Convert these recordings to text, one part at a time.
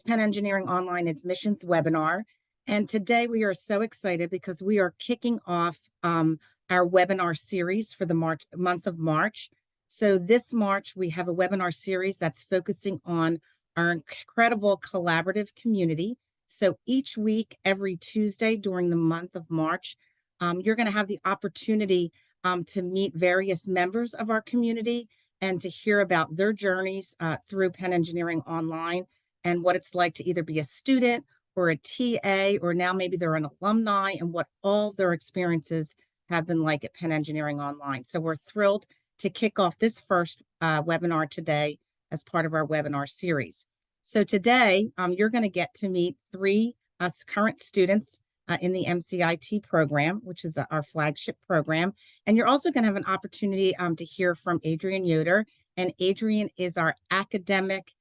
Penn Engineering Online Admissions webinar. And today we are so excited because we are kicking off our webinar series for the month of March. So this March, we have a webinar series that's focusing on our incredible collaborative community. So each week, every Tuesday during the month of March, you're going to have the opportunity to meet various members of our community and to hear about their journeys through Penn Engineering Online and what it's like to either be a student or a TA, or now maybe they're an alumni, and what all their experiences have been like at Penn Engineering Online. So we're thrilled to kick off this first webinar today as part of our webinar series. So today, you're going to get to meet three current students in the MCIT program, which is our flagship program. And you're also going to have an opportunity to hear from Adrienne Yoder. And Adrienne is our academic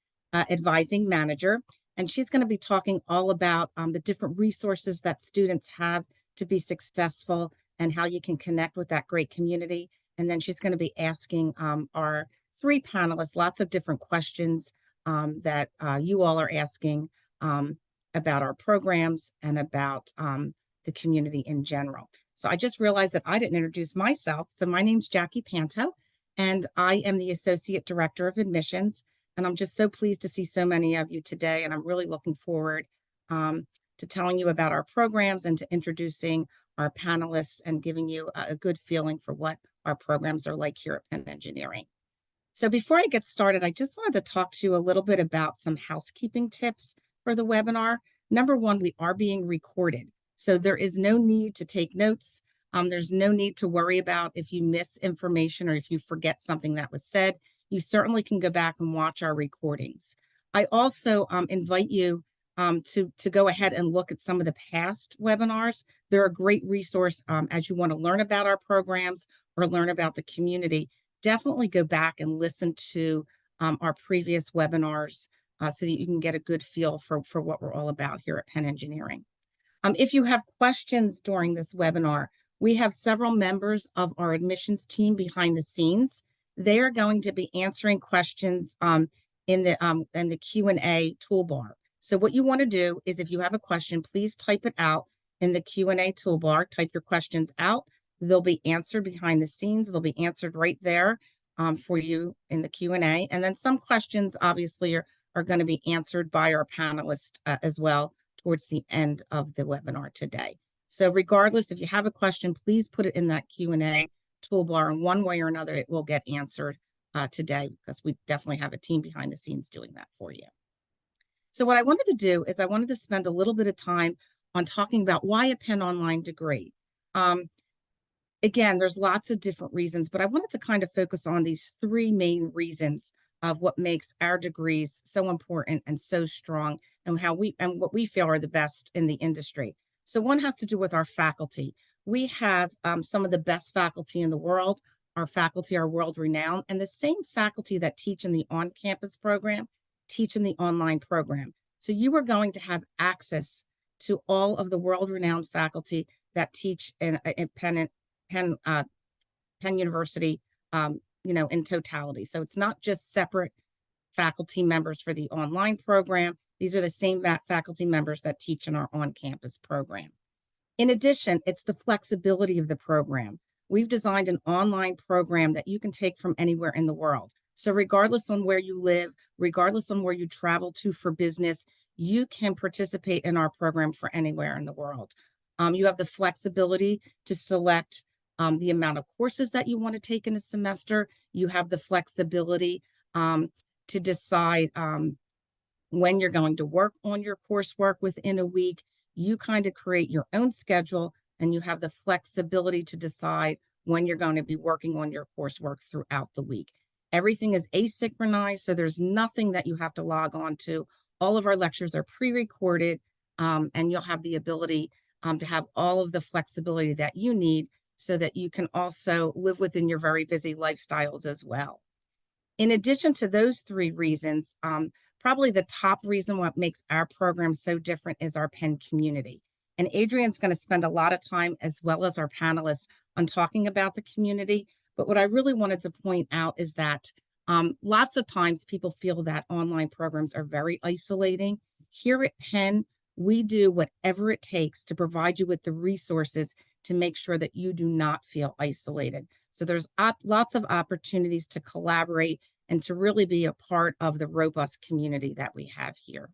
advising manager. And she's going to be talking all about the different resources that students have to be successful and how you can connect with that great community. And then she's going to be asking our three panelists lots of different questions that you all are asking about our programs and about the community in general. So I just realized that I didn't introduce myself. So my name's Jackie Panto, and I am the Associate Director of Admissions. And I'm just so pleased to see so many of you today. And I'm really looking forward to telling you about our programs and to introducing our panelists and giving you a good feeling for what our programs are like here at Penn Engineering. So before I get started, I just wanted to talk to you a little bit about some housekeeping tips for the webinar. Number one, we are being recorded. So there is no need to take notes. There's no need to worry about if you miss information or if you forget something that was said. You certainly can go back and watch our recordings. I also invite you to go ahead and look at some of the past webinars. They're a great resource as you want to learn about our programs or learn about the community. Definitely go back and listen to our previous webinars so that you can get a good feel for what we're all about here at Penn Engineering. If you have questions during this webinar, we have several members of our admissions team behind the scenes. They are going to be answering questions in the Q&A toolbar. So what you want to do is, if you have a question, please type it out in the Q&A toolbar. Type your questions out. They'll be answered behind the scenes. They'll be answered right there for you in the Q&A. And then some questions obviously are going to be answered by our panelists as well towards the end of the webinar today. So regardless, if you have a question, please put it in that Q&A toolbar, and one way or another it will get answered today, because we definitely have a team behind the scenes doing that for you. So what I wanted to do is I wanted to spend a little bit of time on talking about why a Penn Online degree. Again, there's lots of different reasons, but I wanted to kind of focus on these three main reasons of what makes our degrees so important and so strong, and what we feel are the best in the industry. So one has to do with our faculty. We have some of the best faculty in the world. Our faculty are world-renowned, and the same faculty that teach in the on-campus program teach in the online program. So you are going to have access to all of the world-renowned faculty that teach in Penn University, in totality. So it's not just separate faculty members for the online program. These are the same faculty members that teach in our on-campus program. In addition, it's the flexibility of the program. We've designed an online program that you can take from anywhere in the world. So regardless on where you live, regardless on where you travel to for business, you can participate in our program for anywhere in the world. You have the flexibility to select the amount of courses that you want to take in a semester. You have the flexibility to decide when you're going to work on your coursework within a week. You kind of create your own schedule, and you have the flexibility to decide when you're going to be working on your coursework throughout the week. Everything is asynchronized, so there's nothing that you have to log on to. All of our lectures are pre-recorded, and you'll have the ability to have all of the flexibility that you need so that you can also live within your very busy lifestyles as well. In addition to those three reasons, probably the top reason what makes our program so different is our Penn community. And Adrienne's going to spend a lot of time, as well as our panelists, on talking about the community. But what I really wanted to point out is that lots of times people feel that online programs are very isolating. here at Penn, we do whatever it takes to provide you with the resources to make sure that you do not feel isolated. So there's lots of opportunities to collaborate and to really be a part of the robust community that we have here.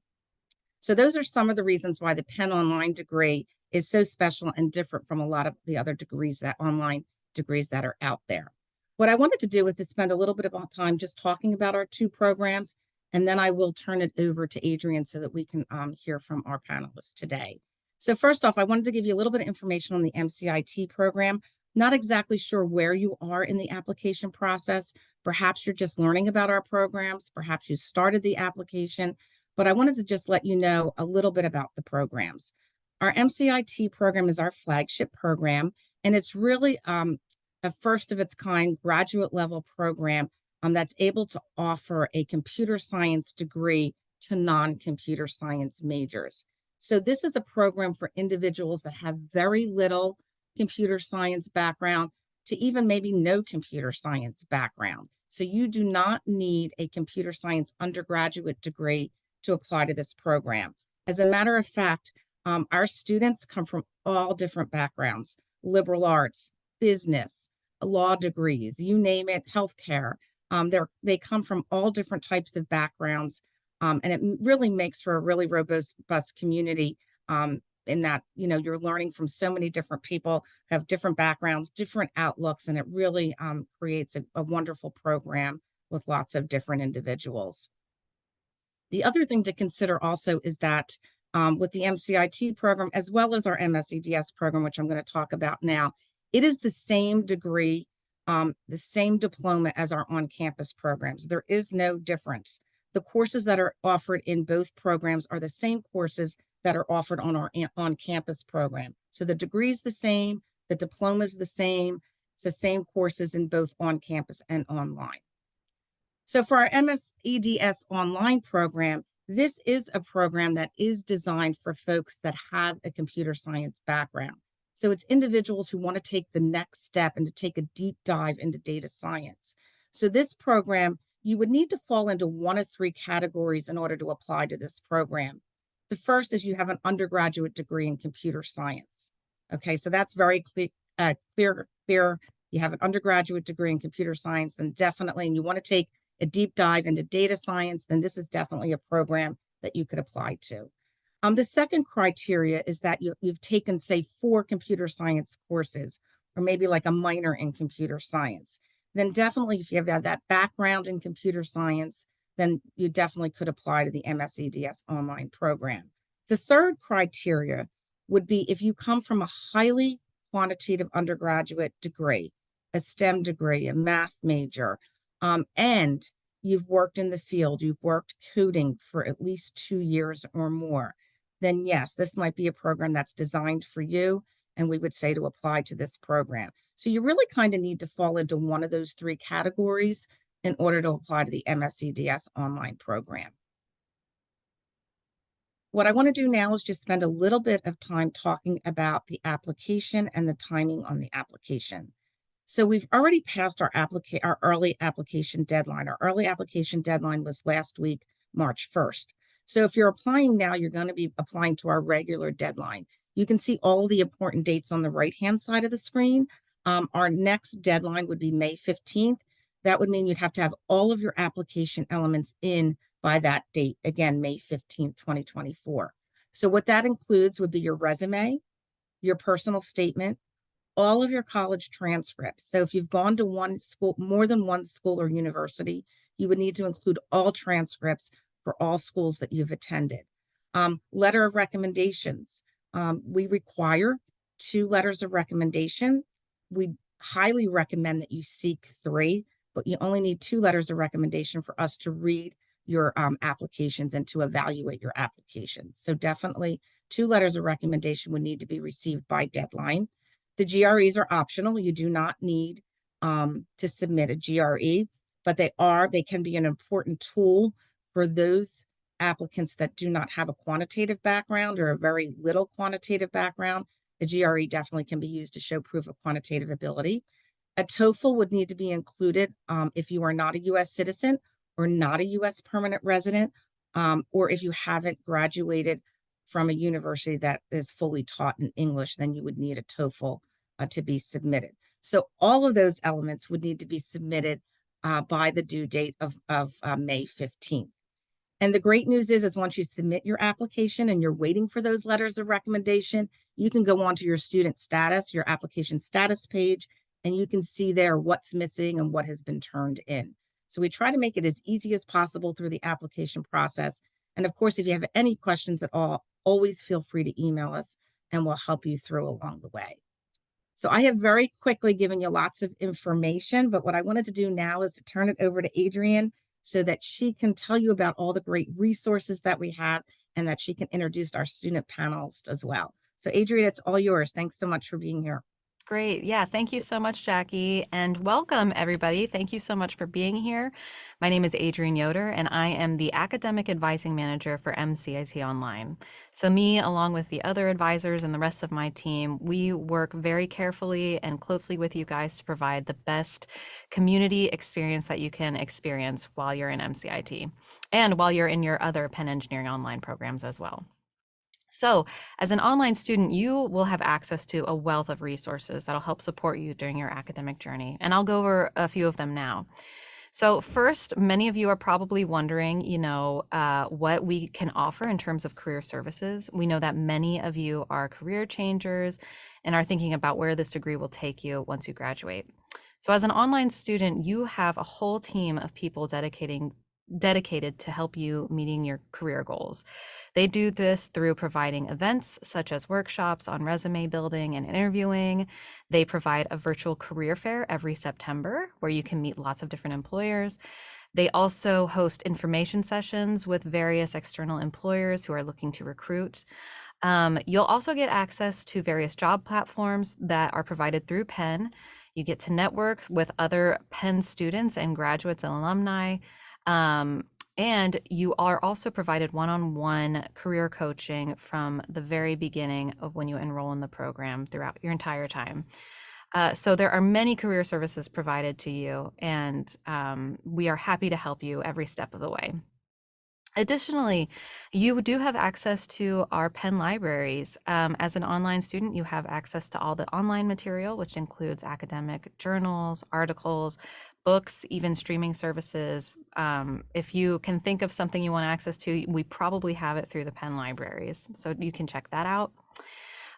So those are some of the reasons why the Penn Online degree is so special and different from a lot of the other degrees, that online degrees that are out there. What I wanted to do is to spend a little bit of time just talking about our two programs, and then I will turn it over to Adrienne so that we can hear from our panelists today. So first off, I wanted to give you a little bit of information on the MCIT program. Not exactly sure where you are in the application process. Perhaps you're just learning about our programs. Perhaps you started the application, but I wanted to just let you know a little bit about the programs. Our MCIT program is our flagship program, and it's really a first of its kind graduate level program that's able to offer a computer science degree to non-computer science majors. So this is a program for individuals that have very little computer science background to even maybe no computer science background. So you do not need a computer science undergraduate degree to apply to this program. As a matter of fact, our students come from all different backgrounds: liberal arts, business, law degrees, you name it, healthcare. They come from all different types of backgrounds, and it really makes for a really robust community in that, you know, you're learning from so many different people who have different backgrounds, different outlooks, and it really creates a wonderful program with lots of different individuals. The other thing to consider also is that with the MCIT program, as well as our MSE-DS program, which I'm going to talk about now, it is the same degree, the same diploma as our on-campus programs. There is no difference. The courses that are offered in both programs are the same courses that are offered on our on-campus program. So the degree is the same, the diploma is the same, it's the same courses in both on-campus and online. So for our MSE-DS online program, this is a program that is designed for folks that have a computer science background. So it's individuals who want to take the next step and to take a deep dive into data science. So this program, you would need to fall into one of three categories in order to apply to this program. The first is you have an undergraduate degree in computer science. Okay, so that's very clear. You have an undergraduate degree in computer science, then definitely, and you want to take a deep dive into data science, then this is definitely a program that you could apply to. The second criteria is that you've taken, say, 4 computer science courses, or maybe like a minor in computer science. Then definitely, if you have that background in computer science, then you definitely could apply to the MSE-DS online program. The third criteria would be if you come from a highly quantitative undergraduate degree, a STEM degree, a math major, and you've worked in the field, you've worked coding for at least 2 years or more, then yes, this might be a program that's designed for you, and we would say to apply to this program. So you really kind of need to fall into one of those 3 categories in order to apply to the MSE-DS online program. What I want to do now is just spend a little bit of time talking about the application and the timing on the application. So we've already passed our early application deadline. Our early application deadline was last week, March 1st. So if you're applying now, you're going to be applying to our regular deadline. You can see all the important dates on the right-hand side of the screen. Our next deadline would be May 15th. That would mean you'd have to have all of your application elements in by that date, again, May 15th, 2024. So what that includes would be your resume, your personal statement, all of your college transcripts. So if you've gone to one school, more than one school or university, you would need to include all transcripts for all schools that you've attended. Letter of recommendations. We require 2 letters of recommendation. We highly recommend that you seek 3, but you only need 2 letters of recommendation for us to read your applications and to evaluate your applications. So definitely 2 letters of recommendation would need to be received by deadline. The GREs are optional. You do not need to submit a GRE, but they can be an important tool for those applicants that do not have a quantitative background or a very little quantitative background. The GRE definitely can be used to show proof of quantitative ability. A TOEFL would need to be included if you are not a U.S. citizen or not a U.S. permanent resident, or if you haven't graduated from a university that is fully taught in English, then you would need a TOEFL to be submitted. So all of those elements would need to be submitted by the due date of May 15th. And the great news is once you submit your application and you're waiting for those letters of recommendation, you can go onto your student status, your application status page, and you can see there what's missing and what has been turned in. So we try to make it as easy as possible through the application process. And of course, if you have any questions at all, always feel free to email us and we'll help you through along the way. So I have very quickly given you lots of information, but what I wanted to do now is to turn it over to Adrienne so that she can tell you about all the great resources that we have and that she can introduce our student panelists as well. So Adrienne, it's all yours. Thanks so much for being here. Great. Yeah. Thank you so much, Jackie. And welcome, everybody. Thank you so much for being here. My name is Adrienne Yoder, and I am the Academic Advising Manager for MCIT Online. So me, along with the other advisors and the rest of my team, we work very carefully and closely with you guys to provide the best community experience that you can experience while you're in MCIT and while you're in your other Penn Engineering Online programs as well. So as an online student, you will have access to a wealth of resources that'll help support you during your academic journey. And I'll go over a few of them now. So first, many of you are probably wondering, what we can offer in terms of career services. We know that many of you are career changers and are thinking about where this degree will take you once you graduate. So as an online student, you have a whole team of people dedicated to help you meeting your career goals. They do this through providing events such as workshops on resume building and interviewing. They provide a virtual career fair every September where you can meet lots of different employers. They also host information sessions with various external employers who are looking to recruit. You'll also get access to various job platforms that are provided through Penn. You get to network with other Penn students and graduates and alumni. And you are also provided one-on-one career coaching from the very beginning of when you enroll in the program throughout your entire time. So there are many career services provided to you, and we are happy to help you every step of the way. Additionally, you do have access to our Penn libraries. As an online student, you have access to all the online material, which includes academic journals, articles, books, even streaming services. If you can think of something you want access to, we probably have it through the Penn libraries, so you can check that out.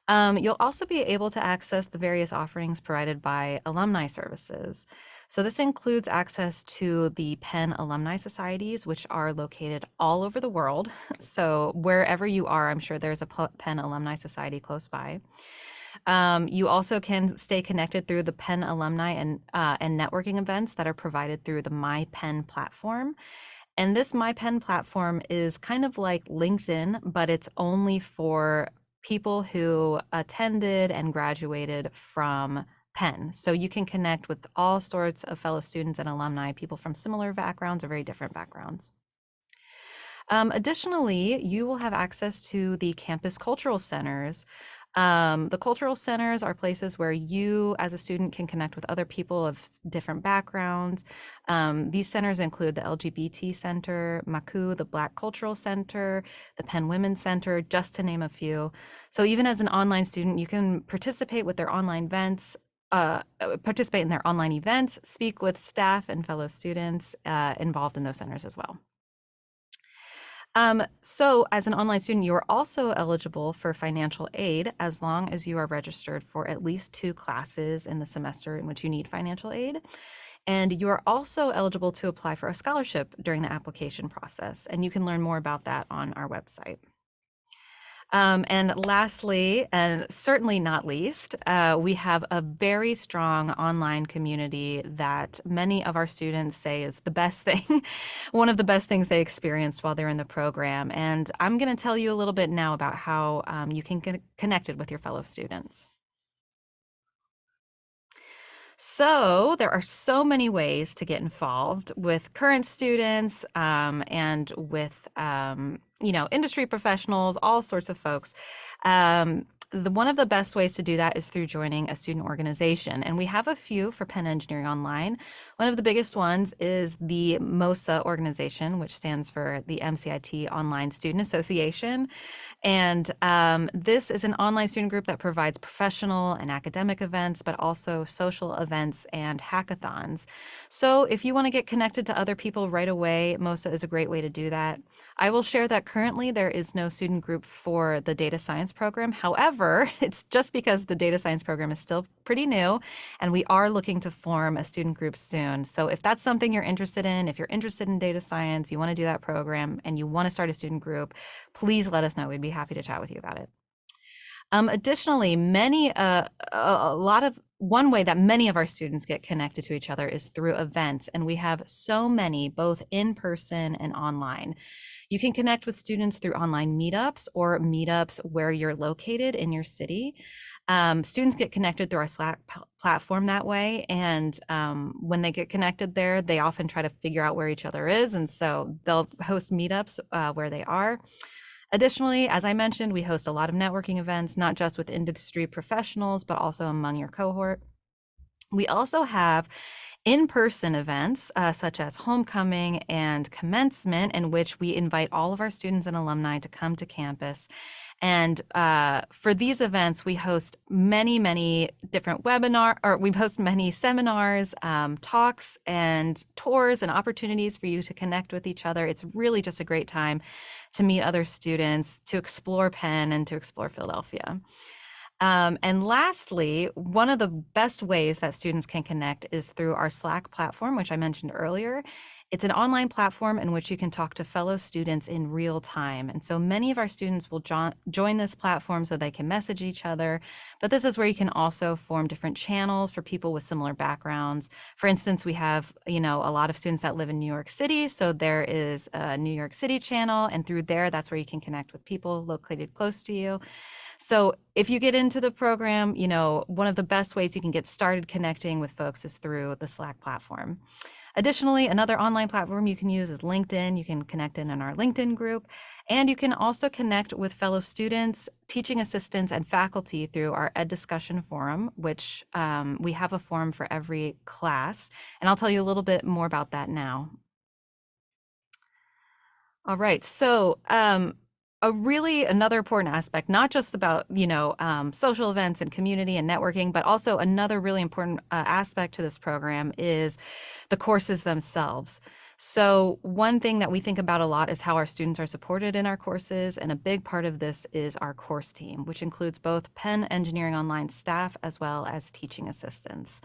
You'll also be able to access the various offerings provided by alumni services. So this includes access to the Penn Alumni Societies, which are located all over the world. So wherever you are, I'm sure there's a Penn Alumni Society close by. You also can stay connected through the Penn alumni and networking events that are provided through the My Penn platform. And this My Penn platform is kind of like LinkedIn, but it's only for people who attended and graduated from Penn. So you can connect with all sorts of fellow students and alumni, people from similar backgrounds or very different backgrounds. Additionally, you will have access to the campus cultural centers. The cultural centers are places where you as a student can connect with other people of different backgrounds. These centers include the LGBT Center, MACU, the Black Cultural Center, the Penn Women's Center, just to name a few. So even as an online student, you can participate with their online events, participate in their online events, speak with staff and fellow students involved in those centers as well. So as an online student, you are also eligible for financial aid as long as you are registered for at least 2 classes in the semester in which you need financial aid. And you are also eligible to apply for a scholarship during the application process. And you can learn more about that on our website. And lastly, and certainly not least, we have a very strong online community that many of our students say is the best thing, one of the best things they experienced while they're in the program. And I'm going to tell you a little bit now about how you can get connected with your fellow students. So there are so many ways to get involved with current students and with industry professionals, all sorts of folks. one of the best ways to do that is through joining a student organization. And we have a few for Penn Engineering Online. One of the biggest ones is the MOSA organization, which stands for the MCIT Online Student Association. And this is an online student group that provides professional and academic events, but also social events and hackathons. So if you want to get connected to other people right away, MOSA is a great way to do that. I will share that currently there is no student group for the data science program. However, it's just because the data science program is still pretty new and we are looking to form a student group soon. So if that's something you're interested in, if you're interested in data science, you want to do that program and you want to start a student group, please let us know. We'd be happy to chat with you about it. Additionally, one way that many of our students get connected to each other is through events, and we have so many, both in person and online. You can connect with students through online meetups or meetups where you're located in your city. Students get connected through our Slack platform that way, and when they get connected there, they often try to figure out where each other is, and so they'll host meetups where they are. Additionally, as I mentioned, we host a lot of networking events, not just with industry professionals, but also among your cohort. We also have in-person events such as homecoming and commencement, in which we invite all of our students and alumni to come to campus. And for these events, we host many different we host many seminars, talks, and tours and opportunities for you to connect with each other. It's really just a great time to meet other students, to explore Penn, and to explore Philadelphia. And lastly, one of the best ways that students can connect is through our Slack platform, which I mentioned earlier. It's an online platform in which you can talk to fellow students in real time. And so many of our students will join this platform so they can message each other. But this is where you can also form different channels for people with similar backgrounds. For instance, we have, a lot of students that live in New York City. So there is a New York City channel. And through there, that's where you can connect with people located close to you. So if you get into the program, one of the best ways you can get started connecting with folks is through the Slack platform. Additionally, another online platform you can use is LinkedIn. You can connect in our LinkedIn group, and you can also connect with fellow students, teaching assistants, and faculty through our Ed Discussion Forum, which we have a forum for every class. And I'll tell you a little bit more about that now. All right, so another important aspect, not just about, social events and community and networking, but also another really important aspect to this program is the courses themselves. So one thing that we think about a lot is how our students are supported in our courses. And a big part of this is our course team, which includes both Penn Engineering Online staff as well as teaching assistants.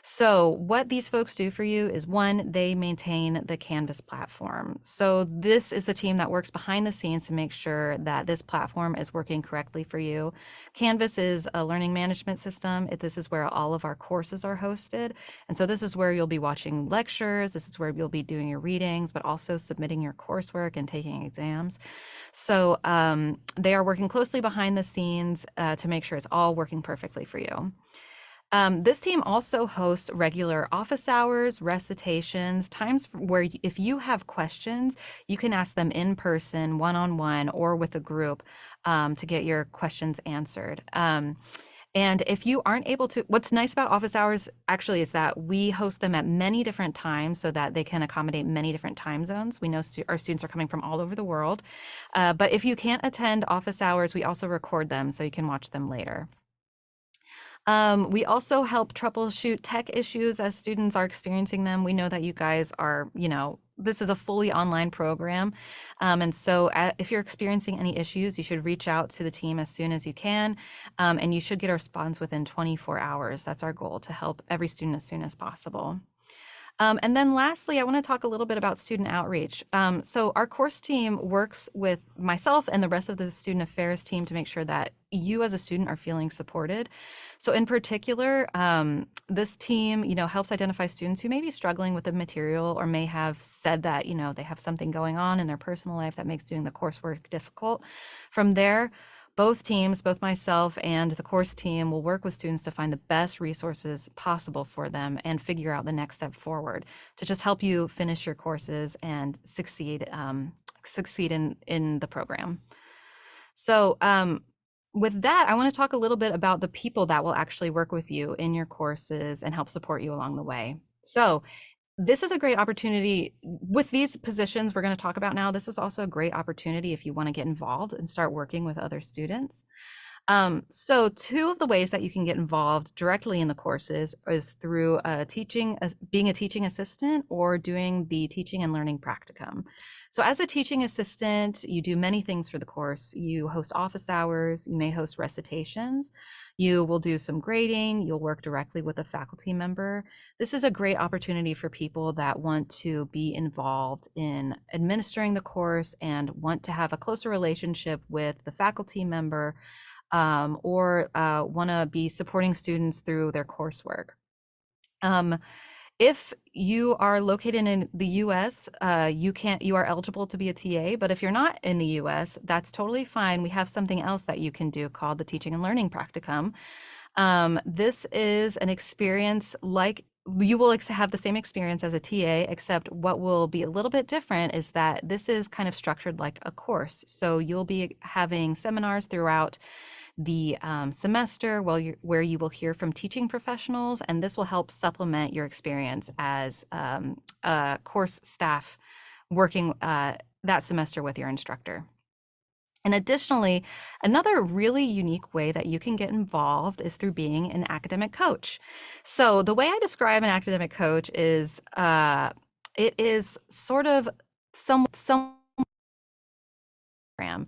So what these folks do for you is, one, they maintain the Canvas platform. So this is the team that works behind the scenes to make sure that this platform is working correctly for you. Canvas is a learning management system. This is where all of our courses are hosted. And so this is where you'll be watching lectures. This is where you'll be doing your readings, but also submitting your coursework and taking exams. So they are working closely behind the scenes to make sure it's all working perfectly for you. This team also hosts regular office hours, recitations, times where if you have questions, you can ask them in person, one-on-one, or with a group to get your questions answered. And if you aren't able to, what's nice about office hours actually is that we host them at many different times so that they can accommodate many different time zones. We know our students are coming from all over the world. But if you can't attend office hours, we also record them so you can watch them later. We also help troubleshoot tech issues as students are experiencing them. We know that you guys are, this is a fully online program. And so if you're experiencing any issues, you should reach out to the team as soon as you can. And you should get a response within 24 hours. That's our goal, to help every student as soon as possible. And then lastly, I want to talk a little bit about student outreach. So our course team works with myself and the rest of the student affairs team to make sure that you as a student are feeling supported. So in particular, this team, helps identify students who may be struggling with the material or may have said that, they have something going on in their personal life that makes doing the coursework difficult. From there, both teams, both myself and the course team, will work with students to find the best resources possible for them and figure out the next step forward to just help you finish your courses and succeed in the program. So with that, I want to talk a little bit about the people that will actually work with you in your courses and help support you along the way. So this is a great opportunity with these positions we're going to talk about now. This is also a great opportunity if you want to get involved and start working with other students. So two of the ways that you can get involved directly in the courses is through being a teaching assistant or doing the teaching and learning practicum. So as a teaching assistant, you do many things for the course. You host office hours, you may host recitations, you will do some grading, you'll work directly with a faculty member. This is a great opportunity for people that want to be involved in administering the course and want to have a closer relationship with the faculty member, or want to be supporting students through their coursework. If you are located in the US, you are eligible to be a TA, but if you're not in the US, that's totally fine. We have something else that you can do called the Teaching and Learning Practicum. This is an experience like you will have the same experience as a TA, except what will be a little bit different is that this is kind of structured like a course. So you'll be having seminars throughout the semester where you will hear from teaching professionals, and this will help supplement your experience as a course staff working that semester with your instructor. And additionally, another really unique way that you can get involved is through being an academic coach. So the way I describe an academic coach is it is sort of some program.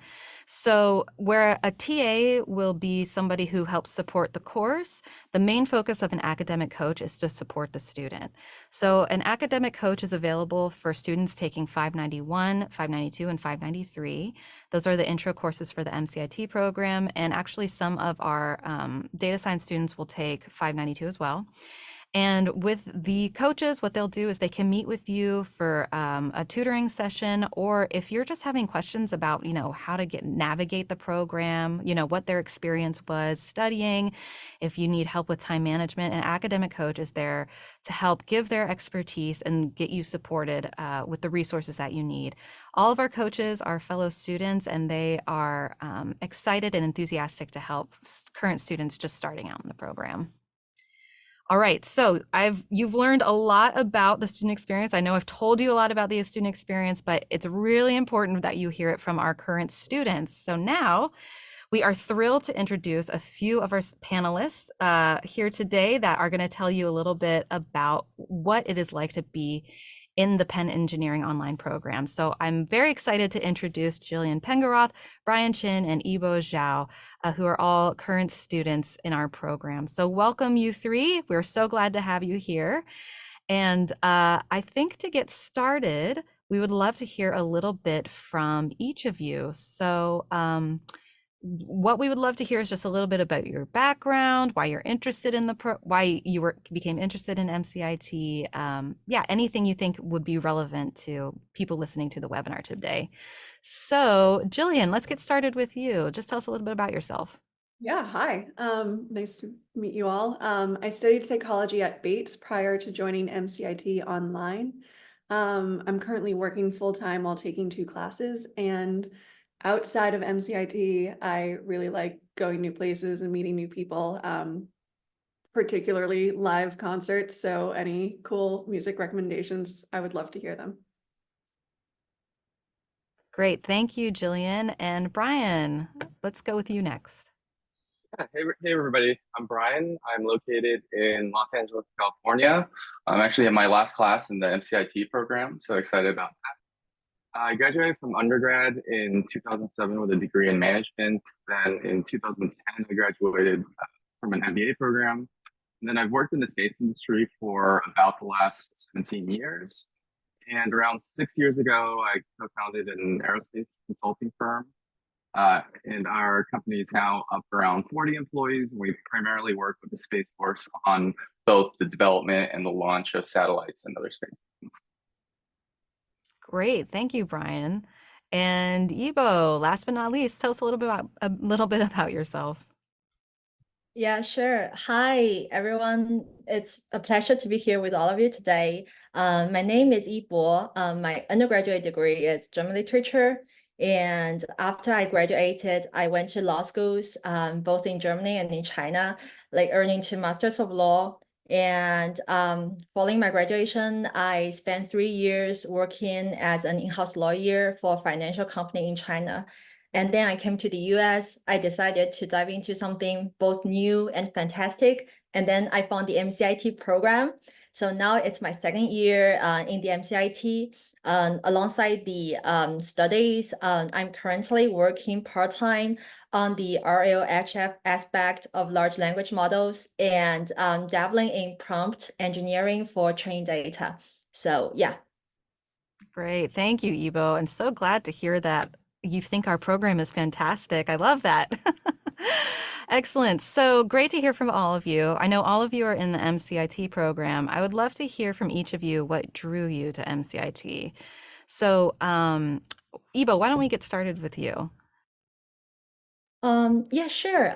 So where a TA will be somebody who helps support the course, the main focus of an academic coach is to support the student. So an academic coach is available for students taking 591, 592, and 593. Those are the intro courses for the MCIT program. And actually some of our data science students will take 592 as well. And with the coaches, what they'll do is they can meet with you for a tutoring session, or if you're just having questions about, how to navigate the program, what their experience was studying, if you need help with time management, an academic coach is there to help give their expertise and get you supported with the resources that you need. All of our coaches are fellow students, and they are excited and enthusiastic to help current students just starting out in the program. All right, so you've learned a lot about the student experience. I know I've told you a lot about the student experience, but it's really important that you hear it from our current students. So now we are thrilled to introduce a few of our panelists here today that are going to tell you a little bit about what it is like to be in the Penn Engineering Online program. So I'm very excited to introduce Jillian Pengaroth, Brian Chin, and Ibo Zhao, who are all current students in our program. So welcome, you three. We're so glad to have you here. And I think to get started, we would love to hear a little bit from each of you. So what we would love to hear is just a little bit about your background, why you're interested in why you became interested in MCIT. Yeah, anything you think would be relevant to people listening to the webinar today. So Jillian, let's get started with you. Just tell us a little bit about yourself. Yeah, hi. Nice to meet you all. I studied psychology at Bates prior to joining MCIT Online. I'm currently working full-time while taking 2 classes, and outside of MCIT, I really like going new places and meeting new people, particularly live concerts. So any cool music recommendations, I would love to hear them. Great, thank you, Jillian. And Brian, let's go with you next. Yeah, hey everybody, I'm Brian. I'm located in Los Angeles, California. I'm actually in my last class in the MCIT program, so excited about that. I graduated from undergrad in 2007 with a degree in management. Then in 2010, I graduated from an MBA program. And then I've worked in the space industry for about the last 17 years. And around 6 years ago, I co-founded an aerospace consulting firm. And our company is now up around 40 employees. We primarily work with the Space Force on both the development and the launch of satellites and other space things. Great, thank you, Brian. And Ibo, last but not least, tell us a little bit about yourself. Yeah, sure. Hi, everyone. It's a pleasure to be here with all of you today. My name is Yi Bo. My undergraduate degree is German literature, And after I graduated, I went to law schools, both in Germany and in China, like earning 2 masters of law. And following my graduation, I spent 3 years working as an in-house lawyer for a financial company in China. And then I came to the US. I decided to dive into something both new and fantastic. And then I found the MCIT program. So now it's my second year in the MCIT. Alongside the studies, I'm currently working part-time on the RLHF aspect of large language models and dabbling in prompt engineering for training data. So yeah. Great. Thank you, Ibo. And so glad to hear that you think our program is fantastic. I love that. Excellent. So great to hear from all of you. I know all of you are in the MCIT program. I would love to hear from each of you what drew you to MCIT. So, Ibo, why don't we get started with you? Yeah, sure.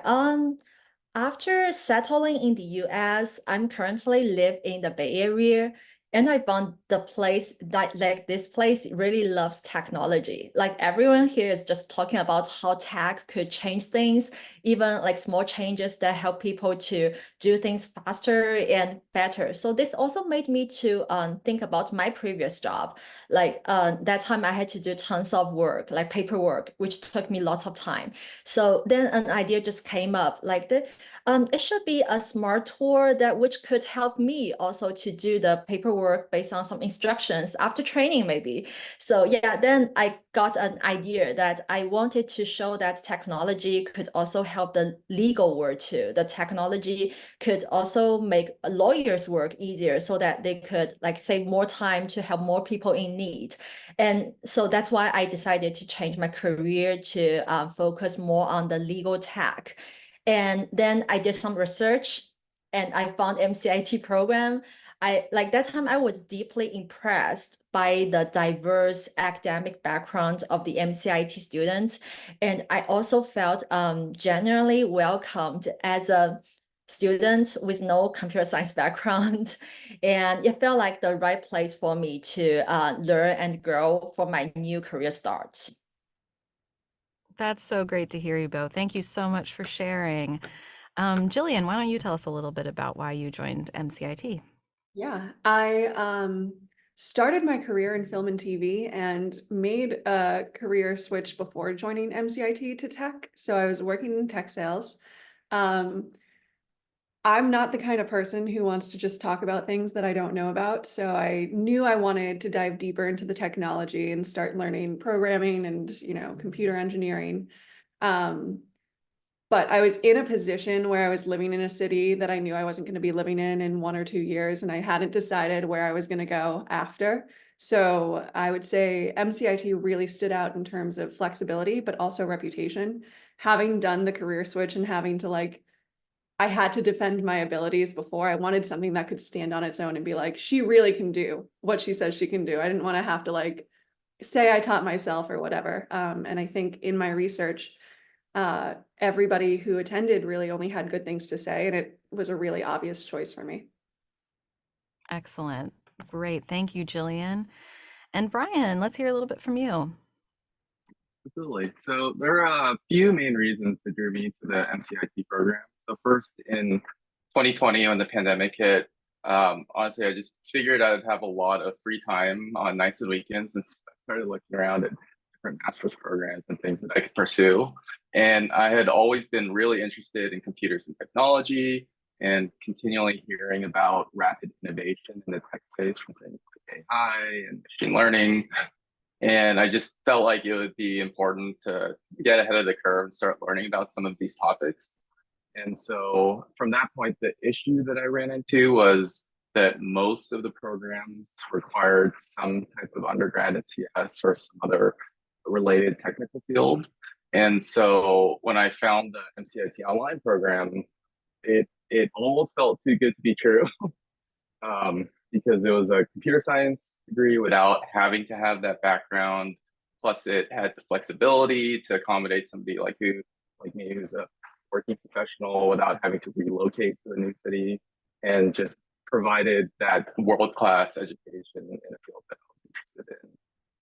After settling in the US, I'm currently live in the Bay Area, and I found the place that like this place really loves technology. Like everyone here is just talking about how tech could change things, even like small changes that help people to do things faster and better. So this also made me to think about my previous job. Like that time I had to do tons of work, like paperwork, which took me lots of time. So then an idea just came up, like it should be a smart tool that which could help me also to do the paperwork based on some instructions after training maybe. So yeah, then I got an idea that I wanted to show that technology could also help the legal world too. The technology could also make lawyers work easier so that they could like save more time to help more people in need. And so that's why I decided to change my career to focus more on the legal tech. And then I did some research and I found MCIT program. I like that time I was deeply impressed by the diverse academic background of the MCIT students. And I also felt generally welcomed as a student with no computer science background. And it felt like the right place for me to learn and grow for my new career start. That's so great to hear you both. Thank you so much for sharing. Jillian, why don't you tell us a little bit about why you joined MCIT? Yeah, I started my career in film and TV and made a career switch before joining MCIT to tech. So I was working in tech sales. Um, I'm not the kind of person who wants to just talk about things that I don't know about. So I knew I wanted to dive deeper into the technology and start learning programming and, computer engineering. Um, but I was in a position where I was living in a city that I knew I wasn't going to be living in 1 or 2 years, and I hadn't decided where I was going to go after. So I would say MCIT really stood out in terms of flexibility, but also reputation. Having done the career switch and having to I had to defend my abilities before. I wanted something that could stand on its own and be like, she really can do what she says she can do. I didn't want to have to say I taught myself or whatever. And I think in my research, everybody who attended really only had good things to say, and it was a really obvious choice for me. Excellent. Great. Thank you, Jillian. And Brian, let's hear a little bit from you. Absolutely. So there are a few main reasons that drew me to the MCIT program. So first, in 2020, when the pandemic hit, honestly, I just figured I'd have a lot of free time on nights and weekends, and I started looking around at different master's programs and things that I could pursue. And I had always been really interested in computers and technology, and continually hearing about rapid innovation in the tech space from things like AI and machine learning. And I just felt like it would be important to get ahead of the curve and start learning about some of these topics. And so from that point, the issue that I ran into was that most of the programs required some type of undergrad at CS or some other related technical field. And so when I found the MCIT online program, it almost felt too good to be true. Because it was a computer science degree without having to have that background. Plus, it had the flexibility to accommodate somebody like me, who's a working professional without having to relocate to a new city, and just provided that world-class education in a field that I was interested in.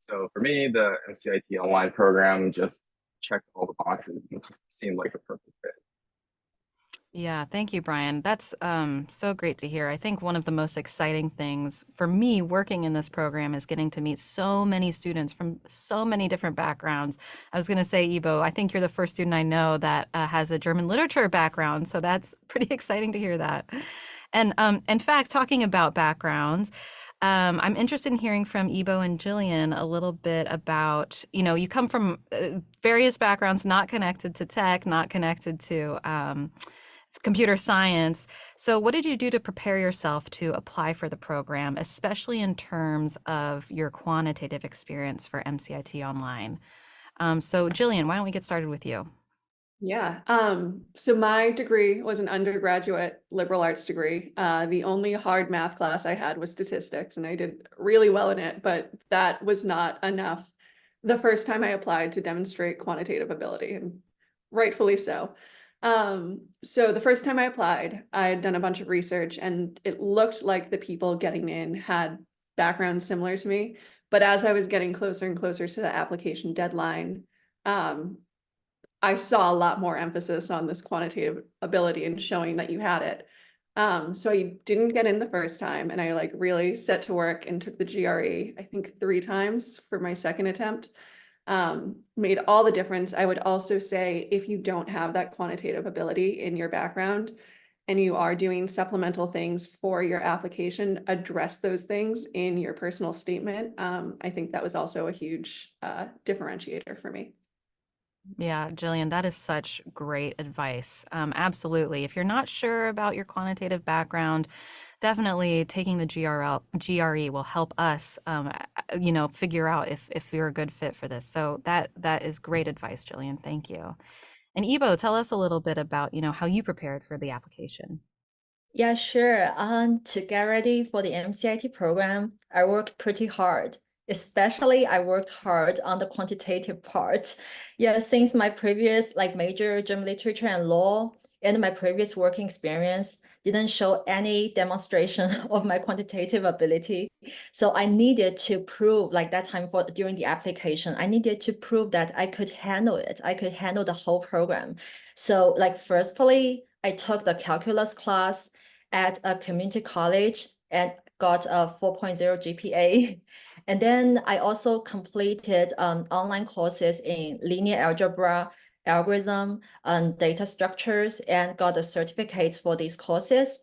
So for me, the MCIT online program just checked all the boxes and just seemed like a perfect fit. Yeah, thank you, Brian. That's so great to hear. I think one of the most exciting things for me working in this program is getting to meet so many students from so many different backgrounds. I was going to say, Ibo, I think you're the first student I know that has a German literature background, so that's pretty exciting to hear that. And in fact, talking about backgrounds, I'm interested in hearing from Ibo and Jillian a little bit about, you come from various backgrounds, not connected to tech, not connected to computer science. So what did you do to prepare yourself to apply for the program, especially in terms of your quantitative experience for MCIT Online? So Jillian, why don't we get started with you? Yeah, so my degree was an undergraduate liberal arts degree. The only hard math class I had was statistics, and I did really well in it, but that was not enough the first time I applied to demonstrate quantitative ability, and rightfully so. So the first time I applied, I had done a bunch of research, and it looked like the people getting in had backgrounds similar to me. But as I was getting closer and closer to the application deadline, I saw a lot more emphasis on this quantitative ability and showing that you had it. So I didn't get in the first time, and I like really set to work and took the GRE, I think 3 times for my second attempt. Made all the difference. I would also say if you don't have that quantitative ability in your background and you are doing supplemental things for your application, address those things in your personal statement. I think that was also a huge differentiator for me. Yeah, Jillian, that is such great advice. Absolutely. If you're not sure about your quantitative background, definitely taking the GRE will help us, figure out if you're a good fit for this. So that is great advice, Jillian. Thank you. And Ibo, tell us a little bit about, how you prepared for the application. Yeah, sure. To get ready for the MCIT program, I worked pretty hard. Especially, I worked hard on the quantitative part. Yeah, since my previous major German literature and law and my previous working experience didn't show any demonstration of my quantitative ability. So I needed to prove that time during the application, I needed to prove that I could handle it. I could handle the whole program. So firstly, I took the calculus class at a community college and got a 4.0 GPA. And then I also completed online courses in linear algebra, algorithm, and data structures, and got the certificates for these courses.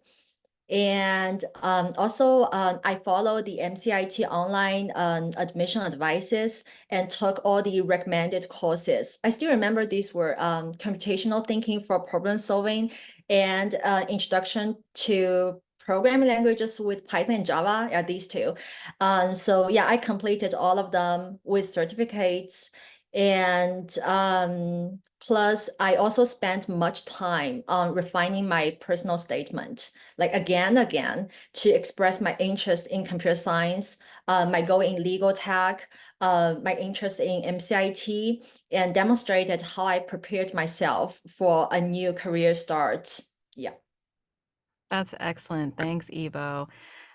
And also, I followed the MCIT online admission advices and took all the recommended courses. I still remember these were computational thinking for problem solving and introduction to programming languages with Python and Java. Yeah, these two. So yeah, I completed all of them with certificates. And plus, I also spent much time on refining my personal statement, again, to express my interest in computer science, my goal in legal tech, my interest in MCIT, and demonstrated how I prepared myself for a new career start. Yeah. That's excellent. Thanks, Ibo.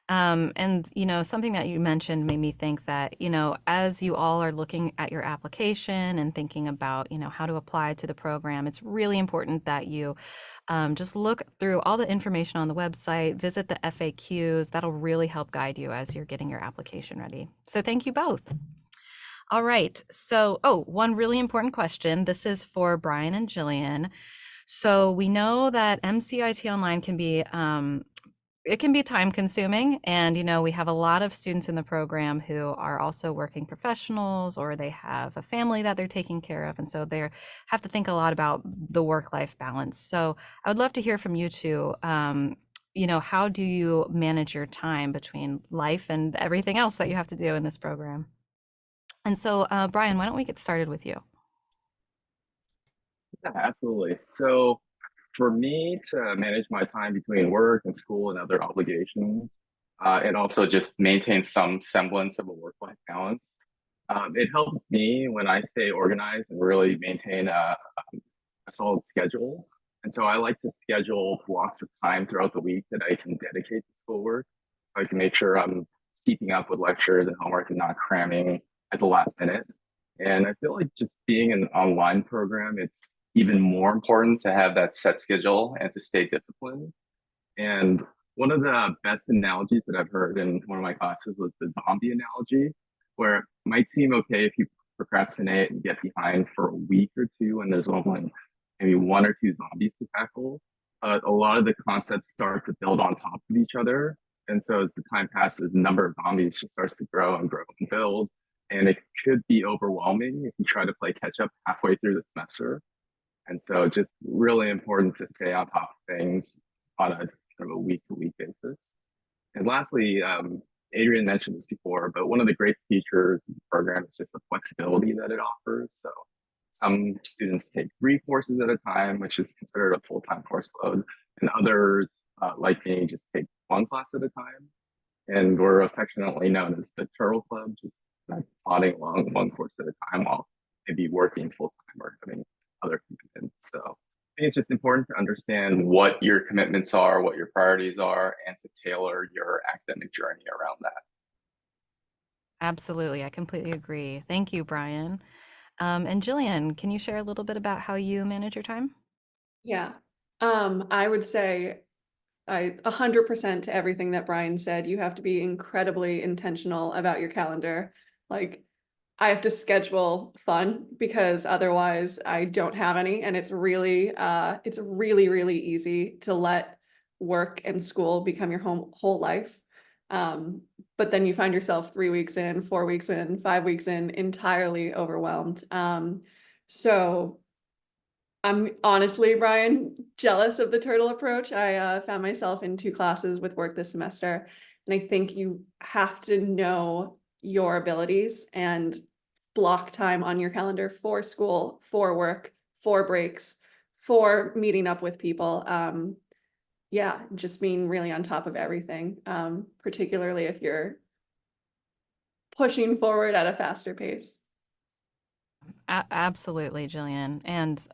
And something that you mentioned made me think that, as you all are looking at your application and thinking about, how to apply to the program, it's really important that you just look through all the information on the website, visit the FAQs. That'll really help guide you as you're getting your application ready. So thank you both. All right. So, one really important question. This is for Brian and Jillian. So we know that MCIT Online can be it can be time consuming, and we have a lot of students in the program who are also working professionals, or they have a family that they're taking care of, and so they have to think a lot about the work-life balance. So I would love to hear from you two. How do you manage your time between life and everything else that you have to do in this program? And so Brian, why don't we get started with you? Yeah, absolutely. So for me to manage my time between work and school and other obligations, and also just maintain some semblance of a work-life balance, it helps me when I stay organized and really maintain a solid schedule. And so I like to schedule blocks of time throughout the week that I can dedicate to schoolwork. So I can make sure I'm keeping up with lectures and homework and not cramming at the last minute. And I feel like just being an online program, it's even more important to have that set schedule and to stay disciplined. And one of the best analogies that I've heard in one of my classes was the zombie analogy, where it might seem okay if you procrastinate and get behind for a week or two and there's only maybe one or two zombies to tackle. A lot of the concepts start to build on top of each other. And so as the time passes, the number of zombies just starts to grow and grow and build. And it could be overwhelming if you try to play catch up halfway through the semester. And so just really important to stay on top of things on a kind of a week to week basis. And lastly, Adrienne mentioned this before, but one of the great features of the program is just the flexibility that it offers. So some students take 3 courses at a time, which is considered a full-time course load, and others, like me, just take 1 class at a time. And we're affectionately known as the Turtle Club, just plodding along 1 course at a time while maybe working full-time or having other commitments. So I think it's just important to understand what your commitments are, what your priorities are, and to tailor your academic journey around that. Absolutely. I completely agree. Thank you, Brian. And Jillian, can you share a little bit about how you manage your time? Yeah. I would say 100% to everything that Brian said. You have to be incredibly intentional about your calendar. Like, I have to schedule fun because otherwise I don't have any. And it's really, really easy to let work and school become your whole life. But then you find yourself 3 weeks in, 4 weeks in, 5 weeks in, entirely overwhelmed. So I'm honestly, Brian, jealous of the turtle approach. I found myself in 2 classes with work this semester, and I think you have to know your abilities and block time on your calendar for school, for work, for breaks, for meeting up with people. Yeah, just being really on top of everything, particularly if you're pushing forward at a faster pace. Absolutely, Jillian. And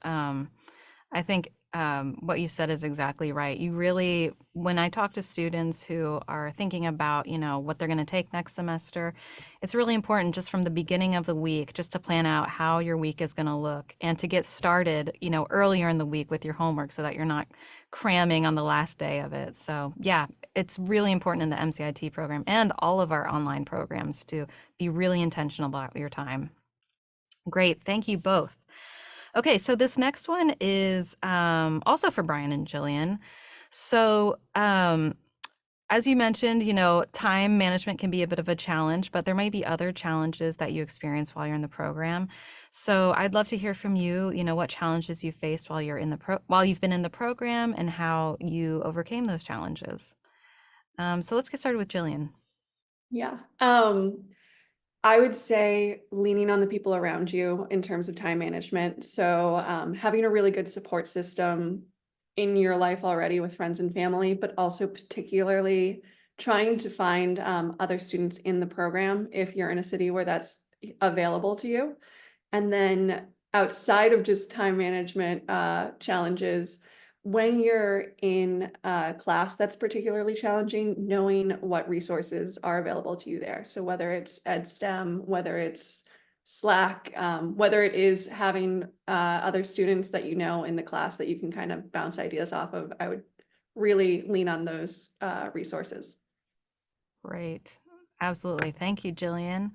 I think what you said is exactly right. You really, when I talk to students who are thinking about, what they're going to take next semester, it's really important just from the beginning of the week, just to plan out how your week is going to look and to get started, earlier in the week with your homework so that you're not cramming on the last day of it. So yeah, it's really important in the MCIT program and all of our online programs to be really intentional about your time. Great. Thank you both. Okay, so this next one is also for Brian and Jillian. So, as you mentioned, time management can be a bit of a challenge, but there might be other challenges that you experience while you're in the program. So, I'd love to hear from you, what challenges you faced while while you've been in the program and how you overcame those challenges. So let's get started with Jillian. Yeah. I would say leaning on the people around you in terms of time management. So having a really good support system in your life already with friends and family, but also particularly trying to find other students in the program if you're in a city where that's available to you. And then outside of just time management challenges, when you're in a class that's particularly challenging, knowing what resources are available to you there. So whether it's EdSTEM, whether it's Slack, whether it is having other students that you know in the class that you can kind of bounce ideas off of, I would really lean on those resources. Great. Absolutely. Thank you, Jillian.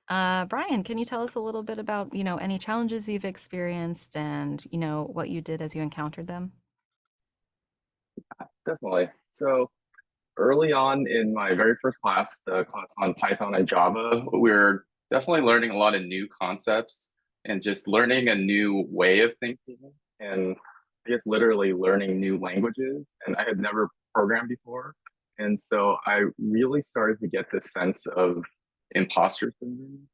Brian, can you tell us a little bit about, any challenges you've experienced and, what you did as you encountered them? Definitely. So early on in my very first class, the class on Python and Java, we were definitely learning a lot of new concepts and just learning a new way of thinking and I guess literally learning new languages. And I had never programmed before. And so I really started to get this sense of imposter syndrome.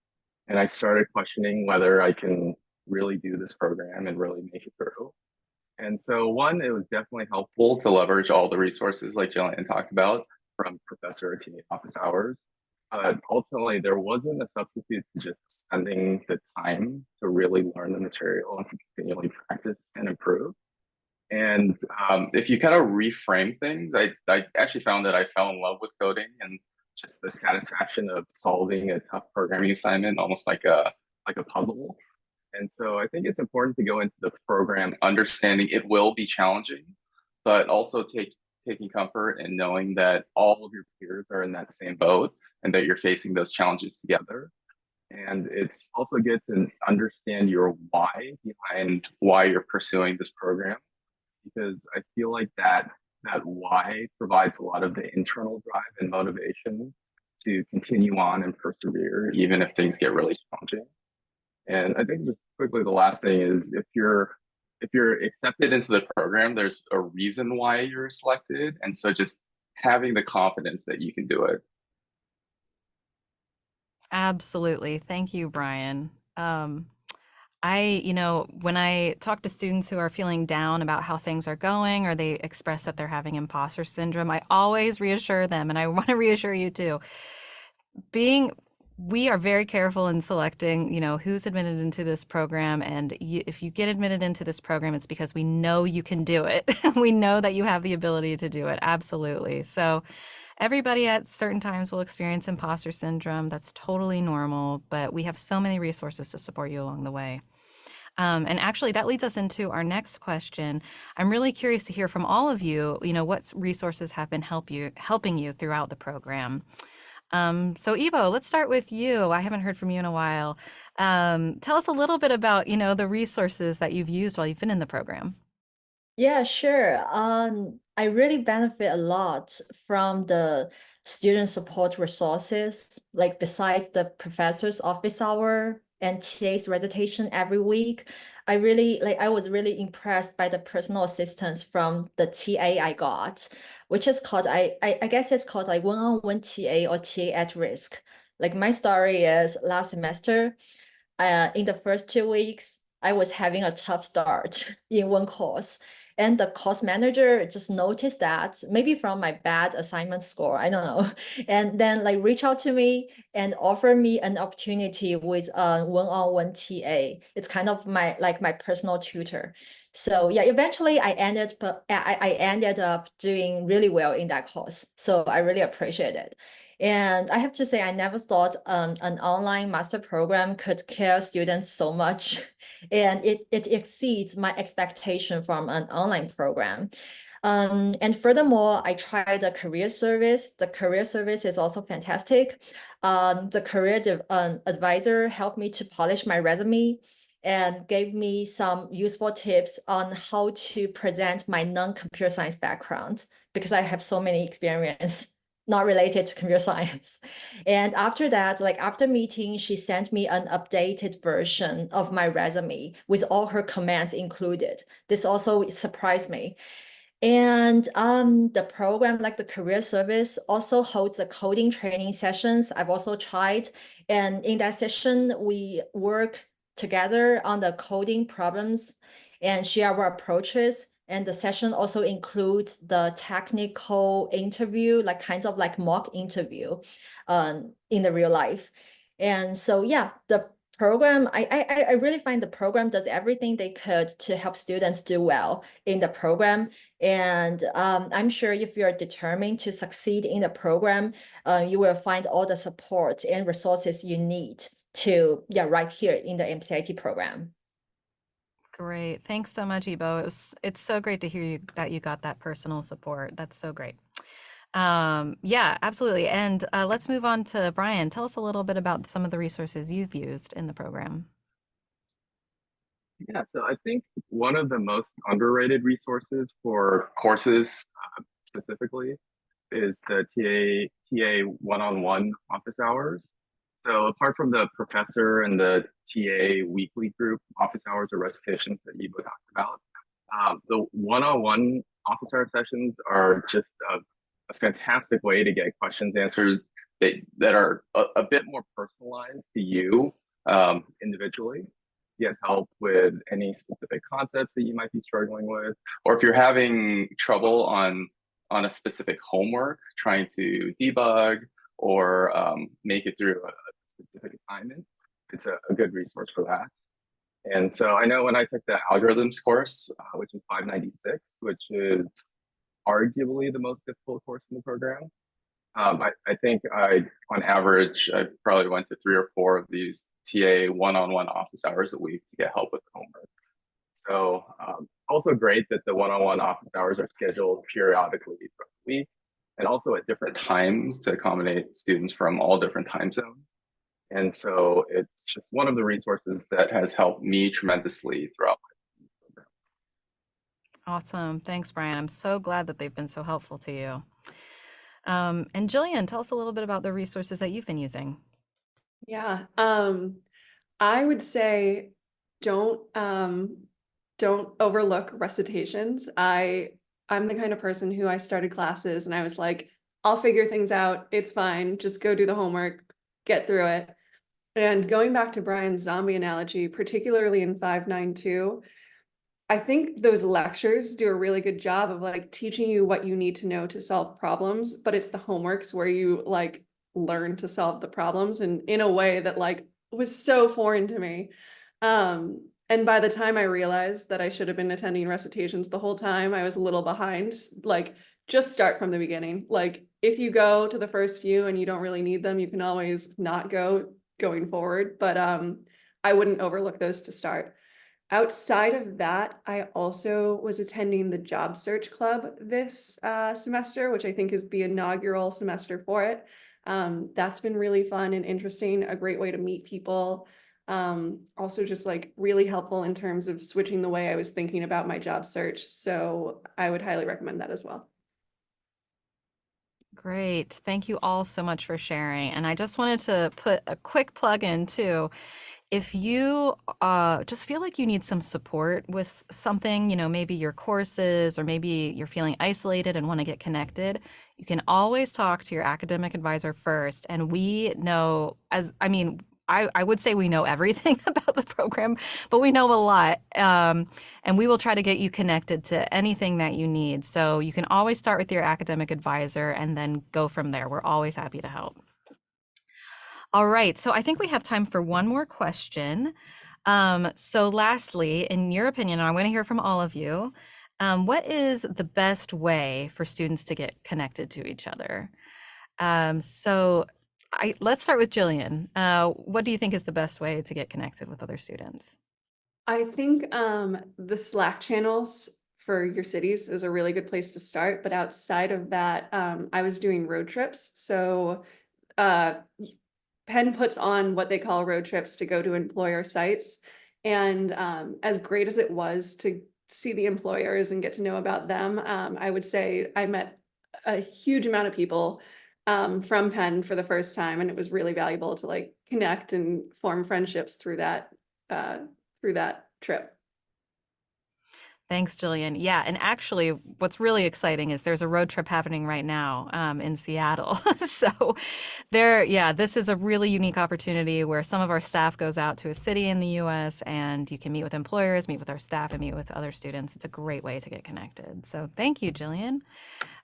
And I started questioning whether I can really do this program and really make it through. And so one, it was definitely helpful to leverage all the resources like Jillian talked about from professor to office hours. Ultimately, there wasn't a substitute to just spending the time to really learn the material and to continually practice and improve. And if you kind of reframe things, I actually found that I fell in love with coding and just the satisfaction of solving a tough programming assignment, almost like a puzzle. And so I think it's important to go into the program understanding it will be challenging, but also taking comfort in knowing that all of your peers are in that same boat and that you're facing those challenges together. And it's also good to understand your why behind why you're pursuing this program, because I feel like that why provides a lot of the internal drive and motivation to continue on and persevere, even if things get really challenging. And I think just quickly, the last thing is if you're accepted into the program, there's a reason why you're selected. And so just having the confidence that you can do it. Absolutely. Thank you, Brian. When I talk to students who are feeling down about how things are going, or they express that they're having imposter syndrome, I always reassure them, and I want to reassure you too. We are very careful in selecting, who's admitted into this program. And if you get admitted into this program, it's because we know you can do it. We know that you have the ability to do it. Absolutely. So everybody at certain times will experience imposter syndrome. That's totally normal, but we have so many resources to support you along the way. And actually, that leads us into our next question. I'm really curious to hear from all of you, what resources have been helping you throughout the program. So Ivo, let's start with you. I haven't heard from you in a while. Tell us a little bit about, the resources that you've used while you've been in the program. Yeah, sure. I really benefit a lot from the student support resources, like besides the professor's office hour and TA's recitation every week. I was really impressed by the personal assistance from the TA I got, which is called, I guess it's called like one-on-one TA or TA at risk. Like my story is last semester, in the first 2 weeks, I was having a tough start in one course. And the course manager just noticed that, maybe from my bad assignment score, I don't know. And then reach out to me and offer me an opportunity with a one-on-one TA. It's kind of my personal tutor. So yeah, eventually I ended up doing really well in that course. So I really appreciate it. And I have to say, I never thought an online master program could care students so much. And it exceeds my expectation from an online program. And furthermore, I tried the career service. The career service is also fantastic. The career advisor helped me to polish my resume and gave me some useful tips on how to present my non-computer science background, because I have so many experience not related to computer science. And after that, after meeting, she sent me an updated version of my resume with all her comments included. This also surprised me. And the program, like the career service, also holds a coding training sessions. I've also tried. And in that session, we work together on the coding problems and share our approaches. And the session also includes the technical interview, kinds of mock interview in the real life. And so, yeah, the program, I really find the program does everything they could to help students do well in the program. And I'm sure if you're determined to succeed in the program, you will find all the support and resources you need to, right here in the MCIT program. Great. Thanks so much, Ivo. It's so great to hear that you got that personal support. That's so great. Yeah, absolutely. And let's move on to Brian. Tell us a little bit about some of the resources you've used in the program. Yeah, so I think one of the most underrated resources for courses specifically is the TA one-on-one office hours. So apart from the professor and the TA weekly group office hours or recitations that Ivo talked about, the one-on-one office hour sessions are just a fantastic way to get questions answers that are a bit more personalized to you individually. Get help with any specific concepts that you might be struggling with, or if you're having trouble on a specific homework, trying to debug or make it through a specific assignment, it's a good resource for that. And so I know when I took the algorithms course, which is 596, which is arguably the most difficult course in the program, I think on average, I probably went to 3 or 4 of these TA one-on-one office hours a week to get help with homework. So also great that the one-on-one office hours are scheduled periodically throughout the week and also at different times to accommodate students from all different time zones. And so it's just one of the resources that has helped me tremendously throughout my program. Awesome. Thanks, Brian. I'm so glad that they've been so helpful to you. And Jillian, tell us a little bit about the resources that you've been using. Yeah, I would say don't overlook recitations. I'm the kind of person who I started classes and I was like, I'll figure things out. It's fine. Just go do the homework, get through it. And going back to Brian's zombie analogy, particularly in 592, I think those lectures do a really good job of like teaching you what you need to know to solve problems, but it's the homeworks where you like learn to solve the problems and in a way that like was so foreign to me. And by the time I realized that I should have been attending recitations the whole time, I was a little behind. Like, just start from the beginning. Like, if you go to the first few and you don't really need them, you can always not go going forward. But I wouldn't overlook those to start. Outside of that, I also was attending the job search club this semester, which I think is the inaugural semester for it. That's been really fun and interesting, a great way to meet people. Also just like really helpful in terms of switching the way I was thinking about my job search. So I would highly recommend that as well. Great. Thank you all so much for sharing. And I just wanted to put a quick plug in too. If you just feel like you need some support with something, maybe your courses or maybe you're feeling isolated and want to get connected, you can always talk to your academic advisor first. And we know, I would say we know everything about the program, but we know a lot. And we will try to get you connected to anything that you need. So you can always start with your academic advisor and then go from there. We're always happy to help. All right, so I think we have time for one more question. So lastly, in your opinion, and I want to hear from all of you, what is the best way for students to get connected to each other? Let's start with Jillian. What do you think is the best way to get connected with other students? I think the Slack channels for your cities is a really good place to start. But outside of that, I was doing road trips. So Penn puts on what they call road trips to go to employer sites. And as great as it was to see the employers and get to know about them, I would say I met a huge amount of people from Penn for the first time, and it was really valuable to like connect and form friendships through that trip. Thanks, Jillian. Yeah, and actually, what's really exciting is there's a road trip happening right now in Seattle. So this is a really unique opportunity where some of our staff goes out to a city in the US and you can meet with employers, meet with our staff, and meet with other students. It's a great way to get connected. So thank you, Jillian.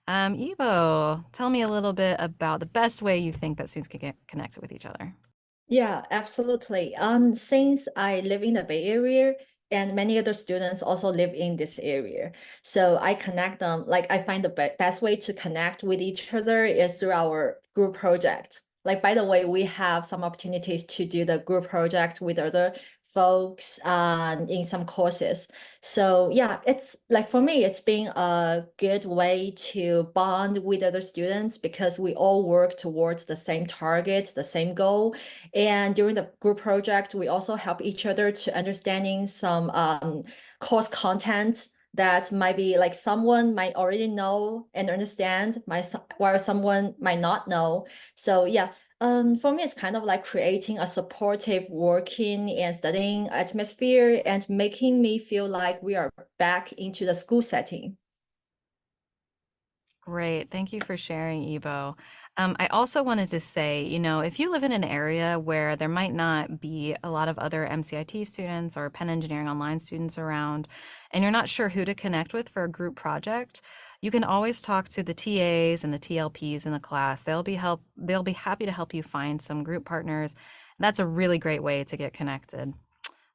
Ivo, tell me a little bit about the best way you think that students can get connected with each other. Yeah, absolutely. Since I live in the Bay Area and many other students also live in this area, so I connect them, like I find the best way to connect with each other is through our group project. Like, by the way, we have some opportunities to do the group project with other folks in some courses. So yeah, it's like for me, it's been a good way to bond with other students because we all work towards the same target, the same goal. And during the group project, we also help each other to understanding some course content that might be like someone might already know and understand, while someone might not know. So yeah, for me, it's kind of like creating a supportive working and studying atmosphere and making me feel like we are back into the school setting. Great. Thank you for sharing, Ivo. I also wanted to say, if you live in an area where there might not be a lot of other MCIT students or Penn Engineering Online students around, and you're not sure who to connect with for a group project, you can always talk to the TAs and the TLPs in the class. They'll be happy to help you find some group partners. That's a really great way to get connected.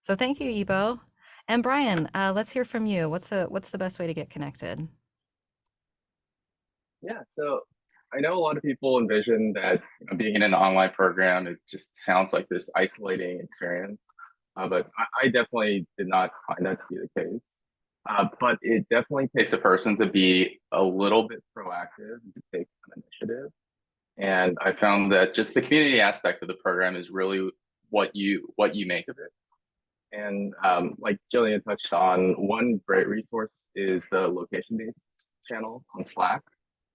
So thank you, Ivo. And Brian, let's hear from you. What's the best way to get connected? Yeah, so I know a lot of people envision that being in an online program, it just sounds like this isolating experience. But I definitely did not find that to be the case. But it definitely takes a person to be a little bit proactive, to take some initiative. And I found that just the community aspect of the program is really what you make of it. And like Jillian touched on, one great resource is the location-based channel on Slack.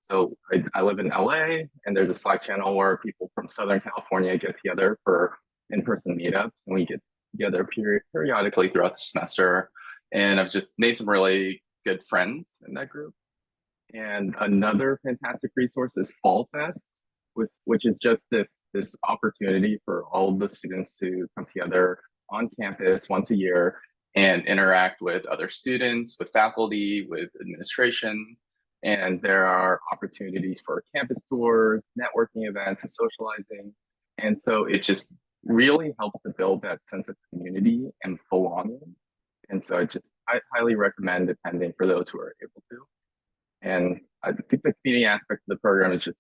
So I live in LA, and there's a Slack channel where people from Southern California get together for in-person meetups, and we get together periodically throughout the semester. And I've just made some really good friends in that group. And another fantastic resource is Fall Fest, which is just this opportunity for all of the students to come together on campus once a year and interact with other students, with faculty, with administration. And there are opportunities for campus tours, networking events, and socializing. And so it just really helps to build that sense of community and belonging. And so I highly recommend attending for those who are able to. And I think the community aspect of the program is just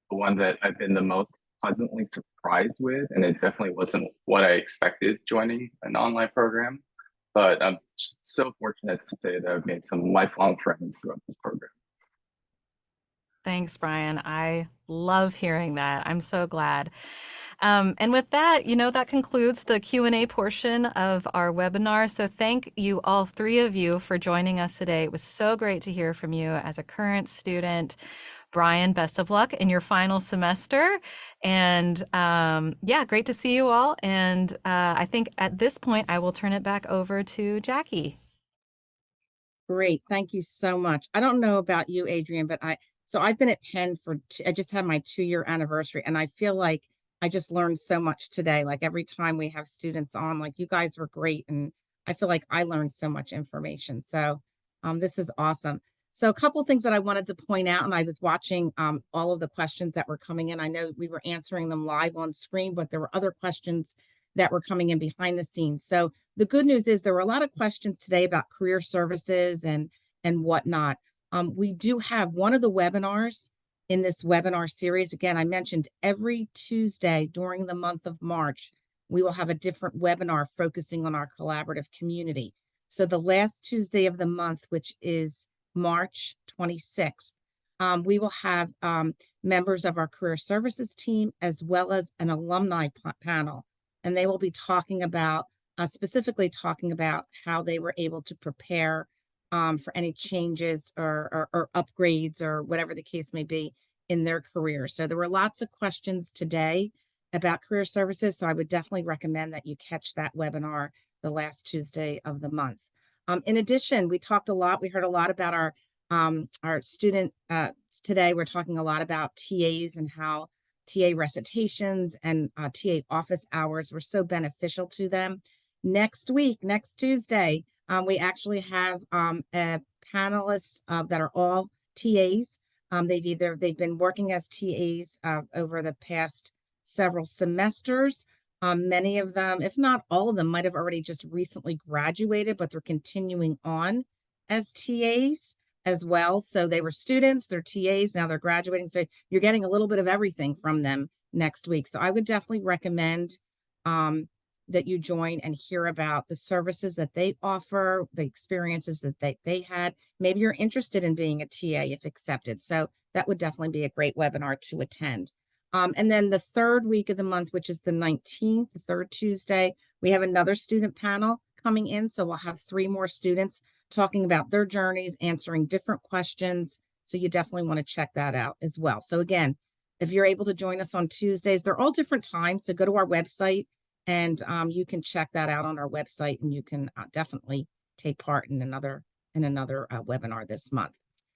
the one that I've been the most pleasantly surprised with. And it definitely wasn't what I expected joining an online program. But I'm just so fortunate to say that I've made some lifelong friends throughout this program. Thanks, Brian. I love hearing that. I'm so glad. And with that, that concludes the Q&A portion of our webinar. So thank you, all three of you, for joining us today. It was so great to hear from you as a current student. Brian, best of luck in your final semester. And yeah, great to see you all. And I think at this point, I will turn it back over to Jackie. Great. Thank you so much. I don't know about you, Adrienne, but I've been at Penn I just had my 2-year anniversary, and I feel like I just learned so much today. Like every time we have students on, like you guys were great. And I feel like I learned so much information. So this is awesome. So a couple of things that I wanted to point out, and I was watching all of the questions that were coming in. I know we were answering them live on screen, but there were other questions that were coming in behind the scenes. So the good news is there were a lot of questions today about career services and whatnot. We do have one of the webinars in this webinar series. Again, I mentioned every Tuesday during the month of March, we will have a different webinar focusing on our collaborative community. So the last Tuesday of the month, which is March 26th, we will have members of our career services team as well as an alumni panel. And they will be talking about, specifically talking about how they were able to prepare for any changes or upgrades or whatever the case may be in their career. So there were lots of questions today about career services. So I would definitely recommend that you catch that webinar the last Tuesday of the month. In addition, we heard a lot about our student today. We're talking a lot about TAs and how TA recitations and TA office hours were so beneficial to them. Next week, next Tuesday, we actually have panelists that are all TAs. They've been working as TAs over the past several semesters. Many of them, if not all of them, might have already just recently graduated, but they're continuing on as TAs as well. So they were students, they're TAs, now they're graduating. So you're getting a little bit of everything from them next week. So I would definitely recommend that you join and hear about the services that they offer, the experiences that they had. Maybe you're interested in being a TA if accepted. So that would definitely be a great webinar to attend. And then the third week of the month, which is the 19th, the third Tuesday, we have another student panel coming in. So we'll have 3 more students talking about their journeys, answering different questions. So you definitely want to check that out as well. So again, if you're able to join us on Tuesdays, they're all different times. So go to our website and you can check that out on our website, and you can definitely take part in another webinar this month.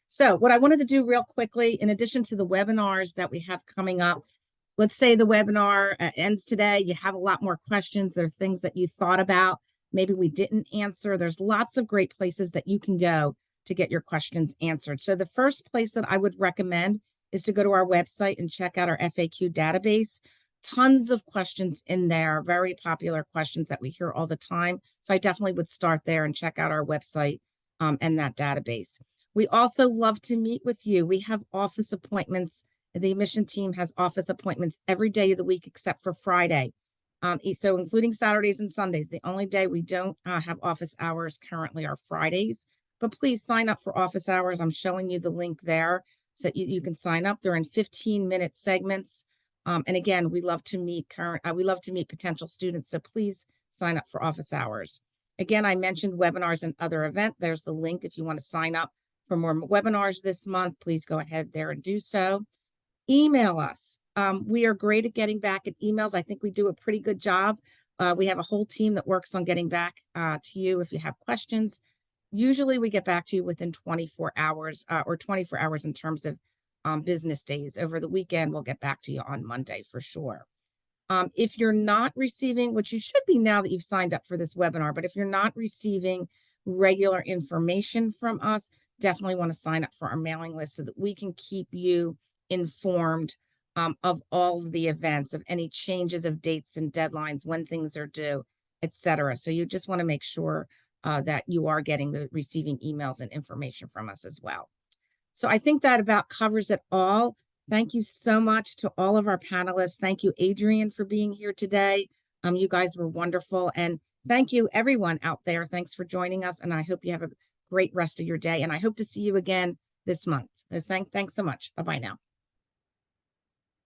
So what I wanted to do real quickly, in addition to the webinars that we have coming up, let's say the webinar ends today, you have a lot more questions. There are things that you thought about, maybe we didn't answer. There's lots of great places that you can go to get your questions answered. So the first place that I would recommend is to go to our website and check out our FAQ database. Tons of questions in there, very popular questions that we hear all the time. So I definitely would start there and check out our website and that database. We also love to meet with you. We have office appointments The admission team has office appointments every day of the week except for Friday. So including Saturdays and Sundays. The only day we don't have office hours currently are Fridays, but please sign up for office hours. I'm showing you the link there so that you can sign up. They're in 15-minute segments. And again, we love to meet potential students. So please sign up for office hours. Again, I mentioned webinars and other event. There's the link if you want to sign up for more webinars this month. Please go ahead there and do so. Email us. We are great at getting back at emails. I think we do a pretty good job. We have a whole team that works on getting back to you if you have questions. Usually we get back to you within 24 hours or 24 hours in terms of business days. Over the weekend, we'll get back to you on Monday for sure. If you're not receiving, which you should be now that you've signed up for this webinar, but if you're not receiving regular information from us, definitely want to sign up for our mailing list so that we can keep you informed of all of the events, of any changes of dates and deadlines, when things are due, etc. So you just want to make sure that you are receiving emails and information from us as well. So I think that about covers it all. Thank you so much to all of our panelists. Thank you, Adrienne, for being here today. You guys were wonderful. And thank you, everyone out there. Thanks for joining us. And I hope you have a great rest of your day. And I hope to see you again this month. So thanks so much. Bye-bye now.